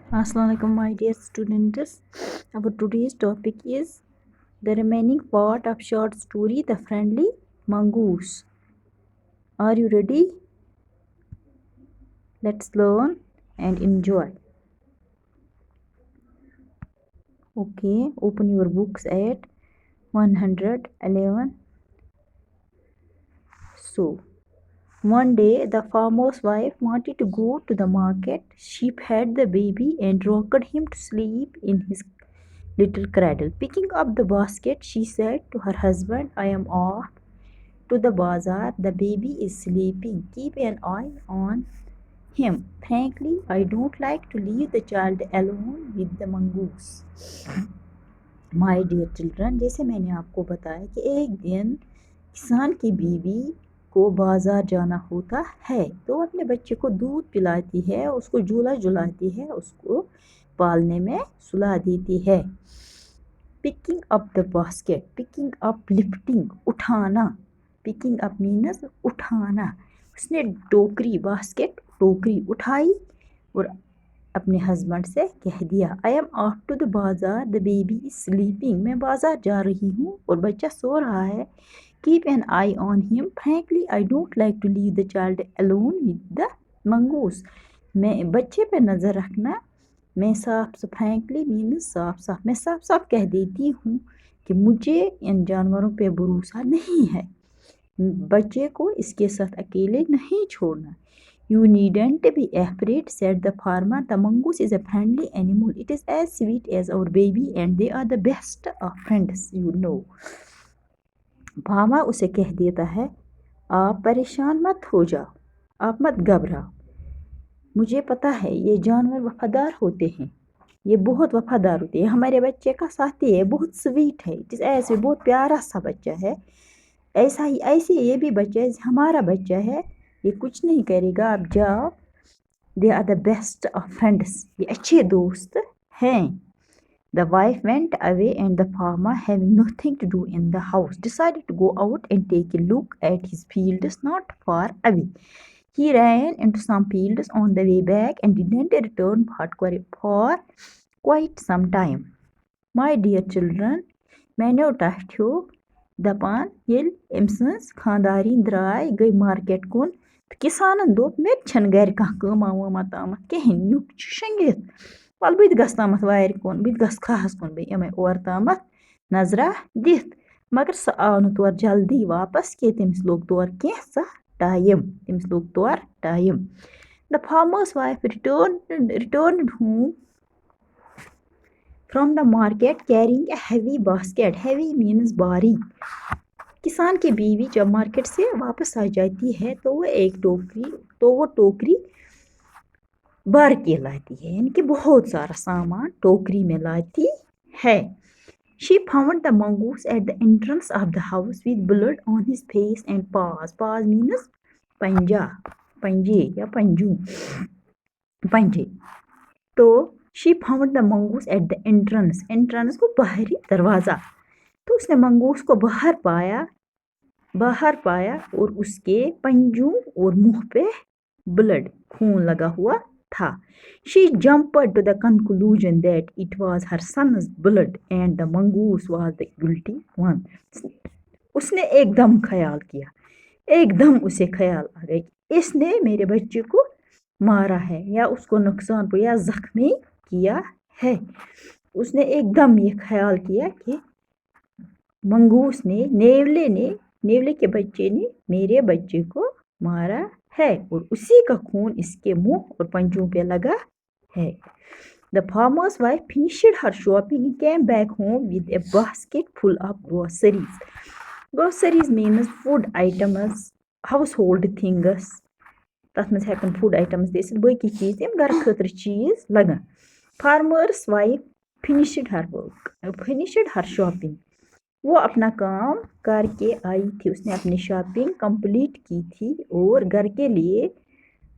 Assalamualaikum, my dear students. Our today's topic is the remaining part of short story The Friendly Mongoose. Are you ready? Let's learn and enjoy. Okay, open your books at 111. So, one day the farmer's wife wanted to go to the market. She had the baby and rocked him to sleep in his little cradle. Picking up the basket, she said to her husband, I am off to the bazaar. The baby is sleeping. Keep an eye on him. Frankly, I don't like to leave the child alone with the mongoose. My dear children, जैसे मैंने आपको बताया कि एक दिन किसान की बीवी को बाजार जाना होता है, तो अपने बच्चे को दूध पिलाती है, उसको झूला झुलाती है, उसको पालने में सुला देती है. Picking up the basket, picking up, lifting, उठाना. Picking up means उठाना. उसने टोकरी, बास्केट, टोकरी उठाई और अपने हस्बैंड से कह दिया, I am off to the bazaar, the baby is sleeping. मैं बाजार जा रही हूँ और बच्चा सो रहा है. Keep an eye on him. Frankly I don't like to leave the child alone with the mongoose. मैं बच्चे पे नज़र रखना. मैं फ्रैंकली मीन्स साफ साफ, मैं साफ साफ कह देती हूँ कि मुझे इन जानवरों पे भरोसा नहीं है. बच्चे को इसके साथ अकेले नहीं छोड़ना. You needn't be afraid, said the farmer. The mongoose is a friendly animal. It is as sweet as our baby and they are the best of friends, you know. Farmer उसे कह देता है, आप परेशान मत हो जाओ, आप मत घबराओ. मुझे पता है ये जानवर वफादार होते हैं, ये बहुत वफादार होते हैं, हमारे बच्चे का साथी है, बहुत स्वीट है, ऐसे बहुत प्यारा सा बच्चा है. ऐसा ही ऐसे ये भी बच्चा है, हमारा बच्चा है, ये कुछ नहीं करेगा, आप जाओ. They are the best of friends, ये अच्छे दोस्त हैं. The wife went away and the farmer, having nothing to do in the house, decided to go out and take a look at his fields not far away. He ran into some fields on the way back and didn't return for quite some time. My dear children, मैंने उठाठ्यो दपान L एमसंस खानदारी द्राय गई market कुन. किसानन दोप मे छन घर कह कमा वमा तामत कहें, युक शंगित. वल बत गस तामत वार कुन, बत गस खास कुन बे यमे और तामत नजरा दित. मगर सह आव न तोर जल्दी वापस कि तमिस लोग तोर कैंसा टाइम, तमिस लोग तोर time. The farmer's wife returned home from the market carrying a heavy basket. Heavy means भारी. किसान की बीवी जब मार्केट से वापस आ जाती है तो वो टोकरी भर के लाती है, यानी कि बहुत सारा सामान टोकरी में लाती है. She found the mongoose at the entrance of the house with blood on his face and paws. Paws means पंजा, पंजे या पंजू, पंजे. तो she found the mongoose at the entrance. Entrance को बाहरी दरवाज़ा. तो उसने मंगूस को बाहर पाया और उसके पंजों और मुंह पे ब्लड, खून लगा हुआ था. She jumped to the conclusion that it was her son's blood and the mongoose was the guilty one. उसने एकदम ख्याल किया, एकदम उसे ख्याल आ गया कि इसने मेरे बच्चे को मारा है या उसको नुकसान को या जख्मी किया है. उसने एकदम ये ख्याल किया कि मंगूस ने, नेवले के बच्चे ने मेरे बच्चे को मारा है और उसी का खून इसके मुंह और पंजों पे लगा है. The farmer's wife finished her shopping and came back home with a basket full of groceries. Groceries means food items, household things. تَتھ منٛز ہٮ۪کَن food items تہِ ٲسِتھ, باقٕے چیٖز یِم گَرٕ خٲطرٕ چیٖز لَگان. Farmer's wife finished her shopping. वो अपना काम करके आई थी, उसने अपनी शॉपिंग कंप्लीट की थी और घर के लिए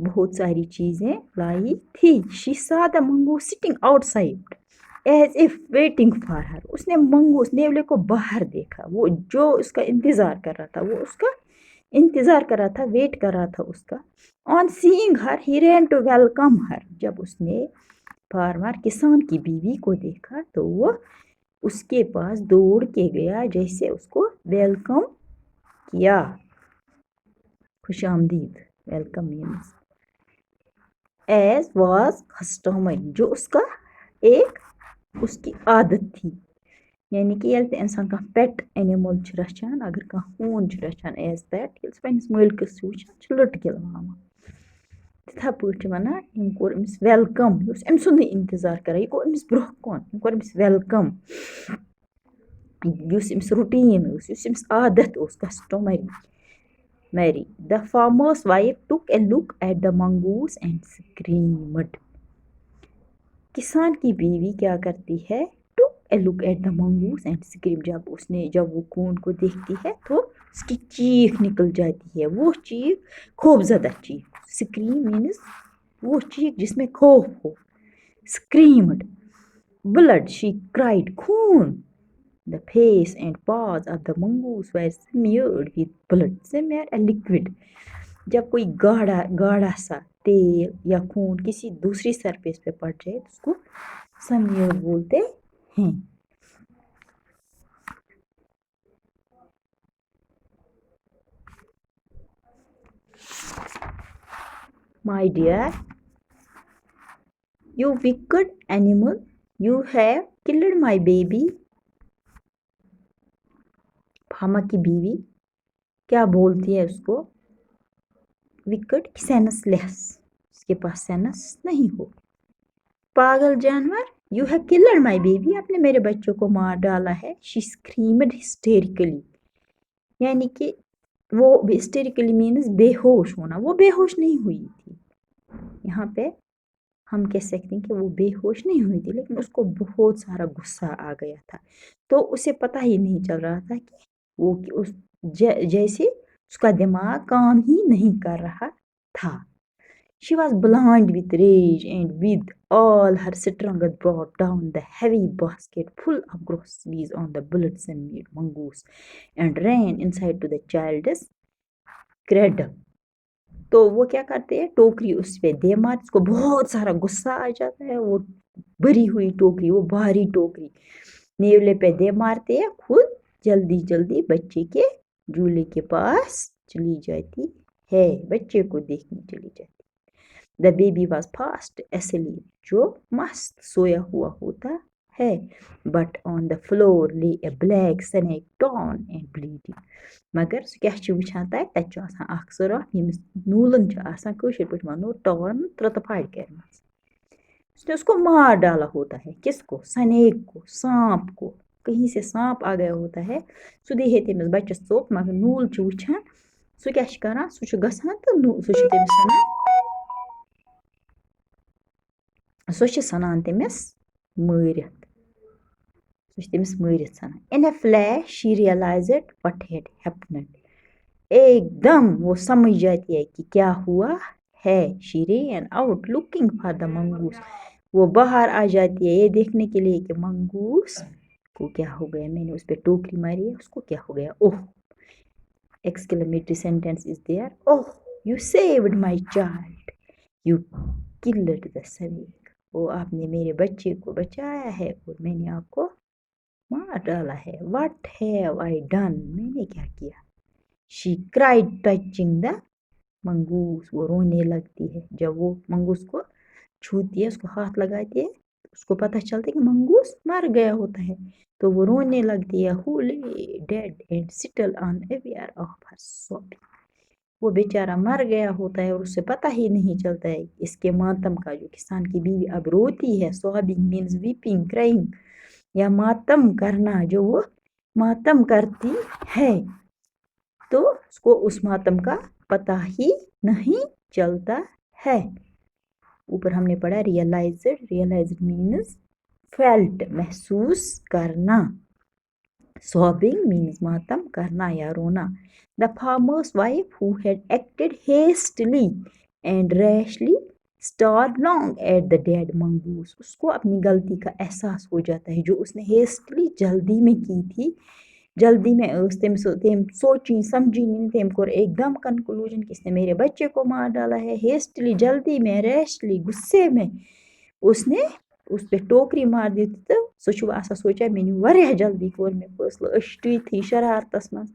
बहुत सारी चीज़ें लाई थी. She saw the mongoose sitting outside as if waiting for her. उसने मंगूस, नेवले को बाहर देखा, वो जो उसका इंतज़ार कर रहा था, वो उसका इंतज़ार कर रहा था, वेट कर रहा था उसका. On seeing her, he ran to welcome her. जब उसने फार्मर किसान की बीवी को देखा तो वो उसके पास दौड़ के गया, जैसे उसको वेलकम किया। खुश आमदीद, welcome means as was customary, जो उसका एक उसकी आदत थी। यानी कि येल ते इंसान का पेट एनिमल रचान, अगर का होन रचान एज पेट, पन्निस मालिकस वुचान लट गिलावान, तथा पे वनान यम कोर अमिस वेलकम, अम सुंद इंतजार कर, यह गो अमिस ब्रोह कुन, यम कोर अमिस वेलकम। युस अमिस रूटीन, युस अमिस आदत कस्टमरी मैरी। The farmer's wife took a look at the mongoose and screamed. किसान की बीवी क्या करती है, took a look at the mongoose and scream, जब वो कून को देखती है तो उसकी चीख निकल जाती है। वो चीख खौफजदा चीख, स्क्रीम मीन्स वो चीख जिसमें खौफ हो। स्क्रीम्ड, ब्लड, शी क्राइड, खून। The face and paws of the mongoose were smeared with blood. Smear a liquid. जब कोई गाढ़ा गाढ़ा सा तेल या खून किसी दूसरी सरफेस पे पड़ जाए तो उसको स्मीयर बोलते हैं। My dear, you wicked animal, you have killed my baby. Farmer की बीवी क्या बोलती है उसको, विकेट सेंसलेस, उसके पास सेंस नहीं हो। पागल जानवर, you have killed my baby, आपने मेरे बच्चों को मार डाला है। शी स्क्रीम्ड हिस्टेरिकली, यानी कि वो हिस्टेरिकली मीन्स बेहोश होना, वो बेहोश नहीं हुई थी। यहाँ पे हम कह सकते हैं कि वो बेहोश नहीं हुई थी, लेकिन उसको बहुत सारा गुस्सा आ गया था, तो उसे पता ही नहीं चल रहा था कि वो उस जैसे उसका दिमाग काम ही नहीं कर रहा था। She was blind with rage and with all her strength brought down the heavy basket full of groceries on the blood-smeared mongoose and ran inside to the child's cradle. तो वो क्या करते हैं, टोकरी उस पे दे मार, उसको बहुत सारा गुस्सा आ जाता है, वो भरी हुई टोकरी, वो भारी टोकरी नेवले पे दे मारते हैं, खुद जल्दी जल्दी बच्चे के झूले के पास चली जाती है, बच्चे को देखने चली जाती। The baby was fast asleep, जो मस्त सोया हुआ होता है। But on the floor lay a black snake torn and bleeding, मगर सह क्या वुचान तत सरफ यमिस नूलन कशर पे वनो टॉर्न त्रतफाड़ कर, उसने उसको मार डाला होता है। किसको, स्नेक को, सांप को, कहीं से सांप आ गया होता है, सह दे तमिस बच्चस चोप, मगर नूल वुचान सह क्या करान, सह गसान तो सह सनान तमिस मारित, तमिस मारित सनान। In a flash she realised what had happened, एकदम वो समझ जाती है कि क्या हुआ है। She ran out looking for the mongoose, वो बाहर आ जाती है ये देखने के लिए कि मंगूस को क्या हो गया, मैंने उस पर टोकरी मारी है, उसको क्या हो गया। Oh, exclamatory sentence is there, oh you saved my child, you killed the snake, वो आपने मेरे बच्चे को बचाया है और मैंने आपको मार डाला है। व्हाट हैव आई डन, मैंने क्या किया। She cried touching the mongoose, वो रोने लगती है जब वो मंगूस को छूती है, उसको हाथ लगाती है, उसको पता चलता है कि मंगूस मर गया होता है, तो वो रोने लगती है। हु ले dead and Seattle unaware of her सोबिंग, वो बेचारा मर गया होता है और उसे पता ही नहीं चलता है इसके मातम का। जो किसान की बीवी अब रोती है, सोबिंग मीन्स वीपिंग, क्राइंग या मातम करना, जो वो मातम करती है तो उसको उस मातम का पता ही नहीं चलता है। ऊपर हमने पढ़ा रियलाइज्ड, रियलाइज्ड मीन्स फेल्ट, महसूस करना। सोबिंग मीन्स मातम करना या रोना। The farmer's wife who had acted hastily and rashly stared long at the dead mongoose, उसको अपनी गलती का एहसास हो जाता है, जो उसने हेस्टली जल्दी में की थी, जल्दी में तम सोची समझी नहीं, तम कोर एकदम कंक्लूजन कि इसने मेरे बच्चे को मार डाला है, हेस्टली जल्दी में, रैशली गुस्से में, اس نے اس پہ ٹوکری مار دی تو سُہ چھُ وۄنۍ آسان سونٛچان مےٚ نیوٗ واریاہ جلدی کوٚر مےٚ فٲصلہٕ أچھ ٹُوِتھٕے شرارتس منٛز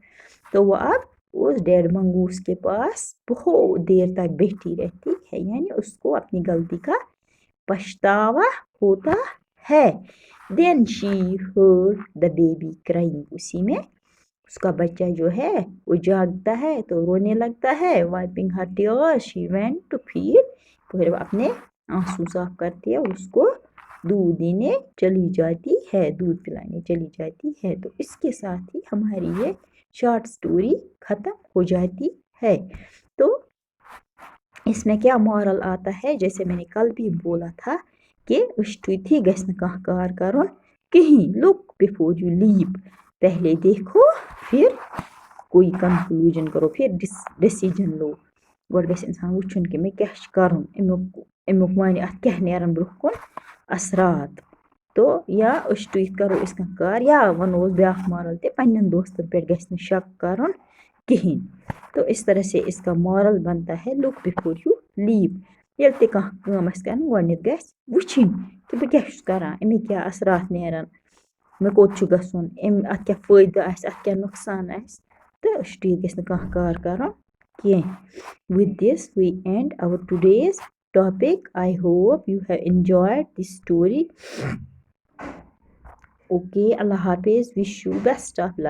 تو وہ اب اس ڈیڈ منگوس کے پاس بہت دیر تک بیٹھی رہتی ہے یعنی اس کو اپنی غلطی کا پچھتاوا ہوتا ہے. Then she heard the baby crying. اسی میں اس کا بچہ جو ہے وہ جاگتا ہے تو رونے لگتا ہے. Wiping her tears she went to feed. پھر وہ اپنے آنسو صاف کرتی ہے اس کو دودھ دینے چلی جاتی ہے دودھ پلانے چلی جاتی ہے. تو اس کے ساتھ ہی ہماری یہ شارٹ سٹوری ختم ہو جاتی ہے. تو اس میں کیا مورل آتا ہے جیسے میں نے کل بھی بولا تھا کہ اشتویتھی گژھِ نہٕ کانٛہہ کار کَرُن کِہیٖنۍ. لُک بِفور یوٗ لیپ پہلے دیکھو پھر کوئی کنکلوجن کرو پھر ڈیسیجن لو. گۄڈٕ گژھِ اِنسان وٕچھُن کہِ مےٚ کیٛاہ چھُ کَرُن امیُک وَنہِ اَتھ کیٛاہ نیرَن برٛونٛہہ کُن اثرات. تو یا أسۍ ٹُوِتھ کرو أسۍ کانٛہہ کار یا وَنو أسۍ بیٛاکھ مارل تہِ پنٛنٮ۪ن دوستن پٮ۪ٹھ گژھِ نہٕ شک کرُن کِہیٖنۍ. تو اس طرح سے اس کا مورل بنتا ہے لُک بِفور یوٗ لیپ. ییٚلہِ تہِ کانٛہہ کٲم آسہِ کَرٕنۍ گۄڈٕنٮ۪تھ گژھِ وٕچھِنۍ کہِ بہٕ کیٛاہ چھُس کران اَمِکۍ کیٛاہ اثرات نیرَن مےٚ کوٚت چھُ گژھُن اَتھ کیٛاہ فٲیدٕ آسہِ اَتھ کیٛاہ نۄقصان آسہِ تہٕ اشتویتھ گژھِ نہٕ کانٛہہ کار کَرُن کیٚنٛہہ. With this we end our today's topic. I hope you have enjoyed this story. Okay, Allah Hafiz. Wish you best of luck.